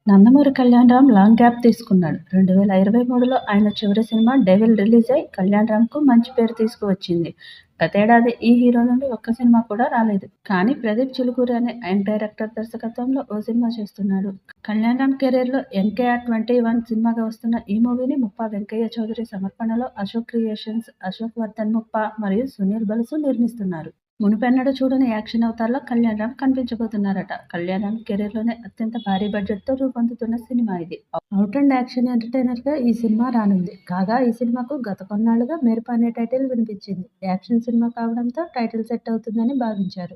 Nandamuri Kalyan Ram long gap తీసుకున్నాడు. 2023లో ఆయన చివరి సినిమా 'డెవిల్' రిలీజ్ అయి కళ్యాణరామ్‌కు మంచి పేరు తీసుకువచ్చింది. గతేడాది ఈ హీరో నుండి ఒక్క సినిమా కూడా రాలేదు. కానీ ప్రదీప్ చిలుకూరి అనే యంగ్ డైరెక్టర్ దర్శకత్వంలో ఓ సినిమా చేస్తున్నాడు. కళ్యాణరామ్ కెరీర్‌లో ఎన్‌కేఆర్ 21 సినిమాగా వస్తున్న ఈ మూవీని ముప్పా వెంకయ్య చౌదరి సమర్పణలో అశోక్ క్రియేషన్స్, అశోక్ వర్ధన్ ముప్పా మరియు సునీల్ బలుసు నిర్మిస్తున్నారు. మునుపెన్నడూ చూడని యాక్షన్ అవతార్‌లో కళ్యాణరామ్ కనిపించబోతున్నారట. కళ్యాణరామ్ కెరీర్‌లోనే అత్యంత భారీ బడ్జెట్‌తో రూపొందుతున్న సినిమా ఇది. ఔట్ అండ్ యాక్షన్ ఎంటర్‌టైనర్‌గా ఈ సినిమా రానుంది. కాగా ఈ సినిమాకు గత కొన్నాళ్లుగా 'మెరుపు' అనే టైటిల్ వినిపించింది. యాక్షన్ సినిమా కావడంతో టైటిల్ సెట్ అవుతుందని భావించారు.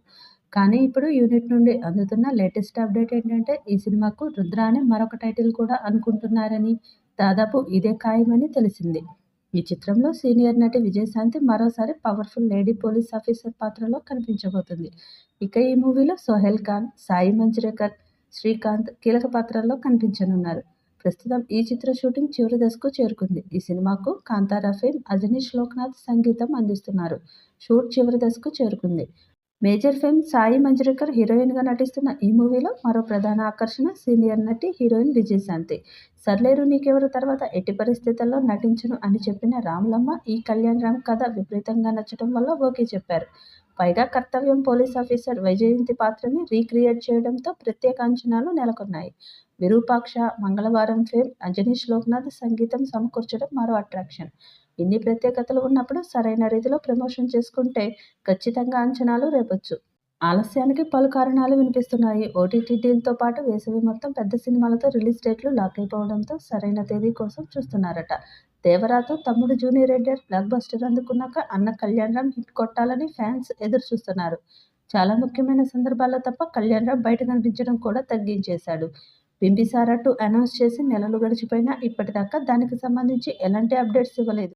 కానీ ఇప్పుడు యూనిట్ నుండి అందుతున్న లేటెస్ట్ అప్డేట్ ఏంటంటే ఈ సినిమాకు 'రుద్ర' అనే మరొక టైటిల్ కూడా అనుకుంటున్నారని, దాదాపు ఇదే ఖాయమని తెలిసింది. ఈ చిత్రంలో సీనియర్ నటి విజయశాంతి మరోసారి పవర్ఫుల్ లేడీ పోలీస్ ఆఫీసర్ పాత్రలో కనిపించబోతుంది. ఇక ఈ మూవీలో సోహెల్ ఖాన్, సాయి మంజ్రేకర్, శ్రీకాంత్ కీలక పాత్రల్లో కనిపించనున్నారు. ప్రస్తుతం ఈ చిత్ర షూటింగ్ చివరి దశకు చేరుకుంది. ఈ సినిమాకు కాంతారా ఫేమ్ అజనీష్ లోక్నాథ్ సంగీతం అందిస్తున్నారు. షూట్ చివరి దశకు చేరుకుంది. మేజర్ ఫేమ్ సాయి మంజ్రేకర్ హీరోయిన్గా నటిస్తున్న ఈ మూవీలో మరో ప్రధాన ఆకర్షణ సీనియర్ నటి హీరోయిన్ విజయశాంతి. 'సర్లేరు నీకెవరు' తర్వాత ఎట్టి పరిస్థితుల్లో నటించను అని చెప్పిన రాములమ్మ ఈ కళ్యాణరామ్ కథ విపరీతంగా నచ్చడం వల్ల ఓకే చెప్పారు. పైగా కర్తవ్యం పోలీస్ ఆఫీసర్ వైజయంతి పాత్రని రీక్రియేట్ చేయడంతో ప్రత్యేక అంచనాలు నెలకొన్నాయి. విరూపాక్ష, మంగళవారం ఫేమ్ అజనీష్ లోక్నాథ్ సంగీతం సమకూర్చడం మరో అట్రాక్షన్. ఇన్ని ప్రత్యేకతలు ఉన్నప్పుడు సరైన రీతిలో ప్రమోషన్ చేసుకుంటే ఖచ్చితంగా అంచనాలు రేపొచ్చు. ఆలస్యానికి పలు కారణాలు వినిపిస్తున్నాయి. ఓటీటీ డీల్‌తో పాటు వేసవి మొత్తం పెద్ద సినిమాలతో రిలీజ్ డేట్లు లాక్ అయిపోవడంతో సరైన తేదీ కోసం చూస్తున్నారట. 'దేవరా'తో తమ్ముడు జూనియర్ ఎన్టీఆర్ బ్లాక్ బస్టర్ అందుకున్నాక అన్న కళ్యాణరామ్ హిట్ కొట్టాలని ఫ్యాన్స్ ఎదురు చూస్తున్నారు. చాలా ముఖ్యమైన సందర్భాల్లో తప్ప కళ్యాణరామ్ బయట కనిపించడం కూడా తగ్గించేశాడు. 'బింబిసార 2' అనౌన్స్ చేసి నెలలు గడిచిపోయినా ఇప్పటిదాకా దానికి సంబంధించి ఎలాంటి అప్డేట్స్ ఇవ్వలేదు.